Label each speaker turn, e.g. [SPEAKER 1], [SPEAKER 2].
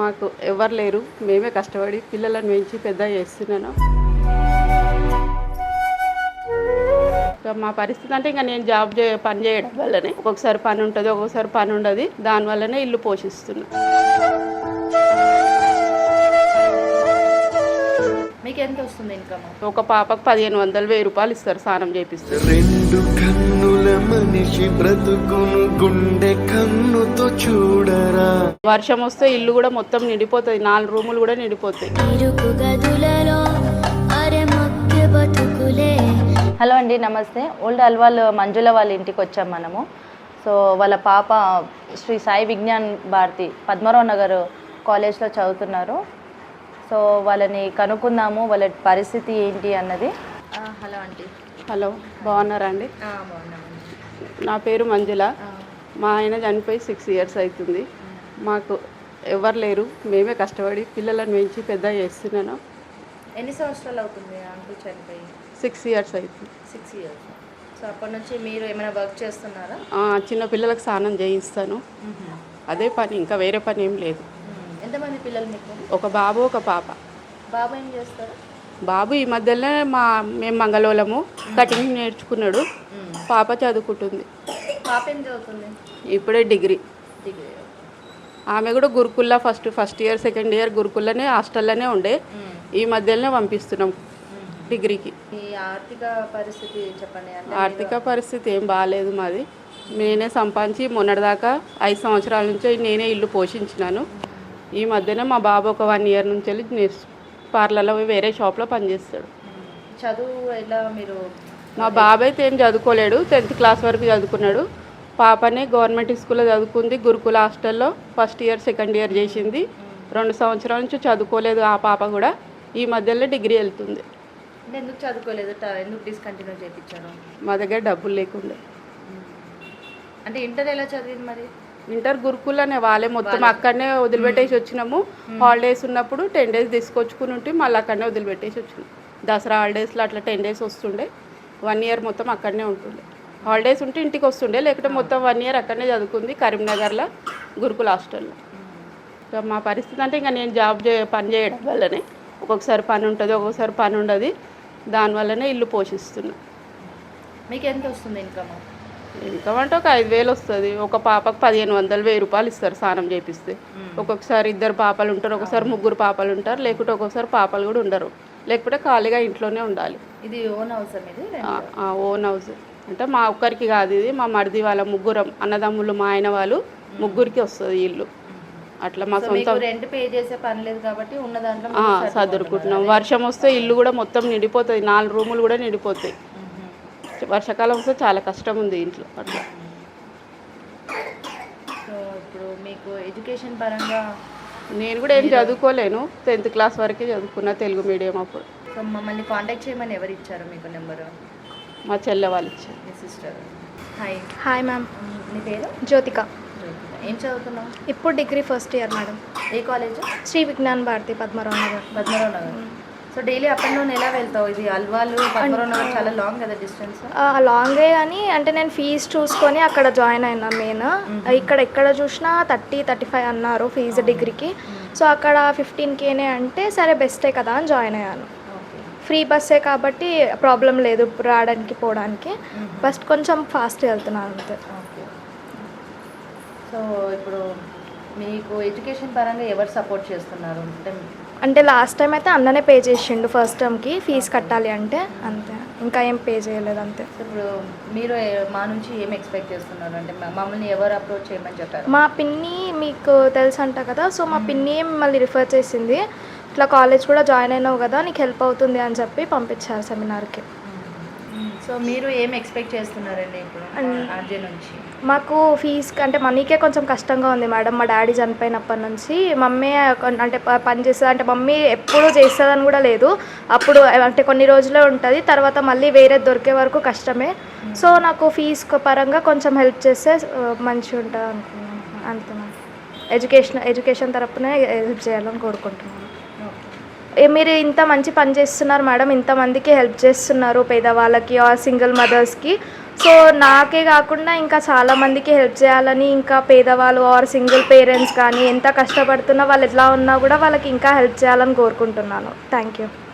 [SPEAKER 1] మాకు ఎవరు లేరు, మేమే కష్టపడి పిల్లలను పెంచి పెద్ద చేస్తున్నాను. మా పరిస్థితి అంటే ఇంకా నేను పని చేయడం వల్లనే ఒక్కొక్కసారి పని ఉంటుంది, ఒక్కొక్కసారి పని ఉండదు. దానివల్లనే ఇల్లు పోషిస్తున్నా.
[SPEAKER 2] మీకు ఎంత వస్తుంది ఇన్కమ్?
[SPEAKER 1] ఒక పాపకు 1500 1000 రూపాయలు ఇస్తారు స్నానం చేపిస్తారు.
[SPEAKER 3] రెండు కన్నుల మనిషి బ్రతుకును గుండె కన్నుతో చూడరా.
[SPEAKER 1] వర్షం వస్తే ఇల్లు కూడా మొత్తం నిండిపోతుంది, 4 రూములు కూడా నిండిపోతాయి.
[SPEAKER 2] హలో అండి, నమస్తే. ఓల్డ్ అల్వాల్ మంజుల వాళ్ళ ఇంటికి వచ్చాం మనము. సో వాళ్ళ పాప శ్రీ సాయి విజ్ఞాన్ భారతి పద్మరావు నగర్ కాలేజ్లో చదువుతున్నారు. సో వాళ్ళని కనుక్కుందాము, వాళ్ళ పరిస్థితి ఏంటి అన్నది. Hello aunty.
[SPEAKER 1] హలో, బాగున్నారా అండి?
[SPEAKER 2] బాగున్నామండి.
[SPEAKER 1] నా పేరు మంజుల. మా ఆయన చనిపోయి 6 years అవుతుంది. మాకు ఎవరు లేరు, మేమే కష్టపడి పిల్లలను పెంచి పెద్ద చేస్తున్నాను.
[SPEAKER 2] ఎన్ని సంవత్సరాలు అవుతుంది అంటూ చనిపోయి?
[SPEAKER 1] 6 years అవుతుంది.
[SPEAKER 2] 6 years. సో అప్పటి నుంచి మీరు ఏమైనా వర్క్ చేస్తున్నారా?
[SPEAKER 1] చిన్న పిల్లలకు స్నానం చేయిస్తాను, అదే పని, ఇంకా వేరే పని ఏం లేదు.
[SPEAKER 2] ఎంతమంది పిల్లలు మీకు?
[SPEAKER 1] ఒక బాబు, ఒక పాప.
[SPEAKER 2] బాబు ఏం చేస్తారు?
[SPEAKER 1] బాబు ఈ మధ్యలోనే మేము మంగళూలము కటింగ్ నేర్చుకున్నాడు. పాప చదువుకుంటుంది.
[SPEAKER 2] పాప ఏం చదువుతుంది?
[SPEAKER 1] ఇప్పుడే డిగ్రీ.
[SPEAKER 2] డిగ్రీ.
[SPEAKER 1] ఆమె కూడా గురుకుల్లా ఫస్ట్ ఇయర్ సెకండ్ ఇయర్ గురుకుల్లోనే హాస్టల్లోనే ఉండే. ఈ మధ్యలోనే పంపిస్తున్నాం డిగ్రీకి.
[SPEAKER 2] ఈ ఆర్థిక పరిస్థితి చెప్పండి.
[SPEAKER 1] ఆర్థిక పరిస్థితి ఏం బాగాలేదు మాది. నేనే సంపాదించి మొన్నటిదాకా 5 సంవత్సరాల నుంచి నేనే ఇల్లు పోషించినాను. ఈ మధ్యనే మా బాబు ఒక 1 year నుంచి వెళ్ళి పార్లర్లో వేరే షాప్లో పనిచేస్తాడు.
[SPEAKER 2] చదువు ఎలా? మీరు
[SPEAKER 1] మా బాబు అయితే ఏం చదువుకోలేడు, 10th క్లాస్ వరకు చదువుకున్నాడు. పాపనే గవర్నమెంట్ స్కూల్లో చదువుకుంది, గురుకుల హాస్టల్లో ఫస్ట్ ఇయర్ సెకండ్ ఇయర్ చేసింది. 2 సంవత్సరాల నుంచి చదువుకోలేదు ఆ పాప కూడా. ఈ మధ్యలో డిగ్రీ వెళ్తుంది.
[SPEAKER 2] ఎందుకు చదువుకోలేదు? ఎందుకు డిస్కంటిన్యూ చేయించారు?
[SPEAKER 1] మా దగ్గర డబ్బులు లేకుండా.
[SPEAKER 2] అంటే ఇంటర్ ఎలా చదివింది మరి?
[SPEAKER 1] ఇంటర్ గురుకులనే వాళ్ళే మొత్తం అక్కడనే వదిలిపెట్టేసి వచ్చినాము. హాలిడేస్ ఉన్నప్పుడు 10 days తీసుకొచ్చుకుని ఉంటే మళ్ళీ అక్కడనే వదిలిపెట్టేసి వచ్చినాం. దసరా హాలిడేస్లో అట్లా 10 days వస్తుండే. 1 year మొత్తం అక్కడనే ఉంటుండే. హాలిడేస్ ఉంటే ఇంటికి వస్తుండే, లేకపోతే మొత్తం 1 year అక్కడనే చదువుకుంది కరీంనగర్లో గురుకుల హాస్టల్లో. మా పరిస్థితి అంటే ఇంకా నేను పని చేయడం వల్లనే ఒక్కొక్కసారి పని ఉంటుంది, ఒక్కొక్కసారి పని ఉండదు. దానివల్లనే ఇల్లు పోషిస్తున్నా.
[SPEAKER 2] మీకు ఎంత వస్తుంది ఇన్కమ్?
[SPEAKER 1] ఇన్కమ్ అంటే ఒక 5000 వస్తుంది. ఒక పాపకు 1500 1000 రూపాయలు ఇస్తారు స్నానం చేపిస్తే. ఒక్కొక్కసారి 2 పాపలు ఉంటారు, ఒకసారి 3 పాపలు ఉంటారు, లేకుంటే ఒక్కొక్కసారి పాపలు కూడా ఉండరు, లేకపోతే ఖాళీగా ఇంట్లోనే ఉండాలి.
[SPEAKER 2] ఇది ఓన్ హౌస్?
[SPEAKER 1] ఓన్ హౌస్ అంటే మా ఒక్కరికి కాదు, ఇది మా మరిది వాళ్ళ ముగ్గురం అన్నదమ్ములు, మా ఆయన వాళ్ళు ముగ్గురికి వస్తుంది ఇల్లు. అట్లా మా సొంత
[SPEAKER 2] రెంట్ పే చేసే పని లేదు కాబట్టి ఉన్న దాంట్లో
[SPEAKER 1] సర్దుకుంటున్నాం. వర్షం వస్తే ఇల్లు కూడా మొత్తం నిండిపోతుంది, 4 రూములు కూడా నిండిపోతాయి. వర్షాకాలం వస్తే చాలా కష్టం ఉంది ఇంట్లో. అట్లా
[SPEAKER 2] సో ఇప్పుడు మీకు ఎడ్యుకేషన్ పరంగా
[SPEAKER 1] నేను కూడా ఏం చదువుకోలేను, 10th క్లాస్ వరకే చదువుకున్నా, తెలుగు మీడియం. అప్పుడు
[SPEAKER 2] సో మమ్మల్ని కాంటాక్ట్ చేయమని ఎవరు ఇచ్చారు మీకు నెంబరు?
[SPEAKER 1] మా చెల్లె వాళ్ళు ఇచ్చారు.
[SPEAKER 2] మీ సిస్టర్. హాయ్.
[SPEAKER 4] Hi ma'am.
[SPEAKER 2] నీ పేరు?
[SPEAKER 4] జ్యోతిక.
[SPEAKER 2] ఏం చదువుతున్నావు?
[SPEAKER 4] ఇప్పుడు డిగ్రీ ఫస్ట్ ఇయర్ మేడం.
[SPEAKER 2] ఏ college?
[SPEAKER 4] Sri Vignan Bharathi Padmarao Nagar.
[SPEAKER 2] Padmarao Nagar. So daily up and down ఎలా వెళ్తావు? ఇది అల్వాలు పద్మరావు నగర్ చాలా లాంగ్ కదా డిస్టెన్స్?
[SPEAKER 4] లాంగే, కానీ అంటే నేను ఫీజు చూసుకొని అక్కడ జాయిన్ అయినా. మెయిన్ ఇక్కడ ఎక్కడ చూసినా 30-35 అన్నారు ఫీజు డిగ్రీకి. సో అక్కడ 15K అంటే సరే బెస్టే కదా అని జాయిన్ అయ్యాను. ఫ్రీ బస్సే కాబట్టి ప్రాబ్లం లేదు రావడానికి పోవడానికి. ఫస్ట్ కొంచెం ఫాస్ట్ వెళ్తున్నాను అంతే.
[SPEAKER 2] సో ఇప్పుడు మీకు ఎడ్యుకేషన్ పరంగా ఎవరు సపోర్ట్ చేస్తున్నారు?
[SPEAKER 4] అంటే లాస్ట్ టైం అయితే అన్ననే పే చేసిండు ఫస్ట్ టర్మ్కి ఫీజు కట్టాలి అంటే, అంతే, ఇంకా ఏం పే చేయలేదు అంతే.
[SPEAKER 2] ఇప్పుడు మీరు మా నుంచి ఏం ఎక్స్పెక్ట్ చేస్తున్నారు? అంటే మమ్మల్ని ఎవరు అప్రోచ్ చేయమని చెప్పారు?
[SPEAKER 4] మా పిన్ని మీకు తెలుసు అంట కదా, సో మా పిన్ని మళ్ళీ రిఫర్ చేసింది. ఇట్లా కాలేజ్ కూడా జాయిన్ అయినావు కదా, నీకు హెల్ప్ అవుతుంది అని చెప్పి పంపించారు సెమినార్కి.
[SPEAKER 2] సో మీరు ఏం ఎక్స్పెక్ట్ చేస్తున్నారండి ఇప్పుడు ఆర్జే నుంచి?
[SPEAKER 4] మాకు ఫీజు అంటే మనీకే కొంచెం కష్టంగా ఉంది మేడం. మా డాడీ చనిపోయినప్పటి నుంచి మమ్మీ అంటే పని చేస్తుంది, అంటే మమ్మీ ఎప్పుడు చేస్తుందని కూడా లేదు. అప్పుడు అంటే కొన్ని రోజులే ఉంటుంది, తర్వాత మళ్ళీ వేరే దొరికే వరకు కష్టమే. సో నాకు ఫీజు పరంగా కొంచెం హెల్ప్ చేస్తే మంచిగా ఉంటుంది అనుకున్నాను అంతే. ఎడ్యుకేషన్ తరపునే హెల్ప్ చేయాలని కోరుకుంటున్నాను. మీరు ఇంత మంచి పని చేస్తున్నారు మేడం, ఇంతమందికి హెల్ప్ చేస్తున్నారు, పేదవాళ్ళకి ఆర్ సింగిల్ మదర్స్కి. సో నాకే కాకుండా ఇంకా చాలామందికి హెల్ప్ చేయాలని, ఇంకా పేదవాళ్ళు ఆర్ సింగిల్ పేరెంట్స్ కానీ ఎంత కష్టపడుతున్నా వాళ్ళు ఎట్లా ఉన్నా కూడా వాళ్ళకి ఇంకా హెల్ప్ చేయాలని కోరుకుంటున్నాను. Thank you.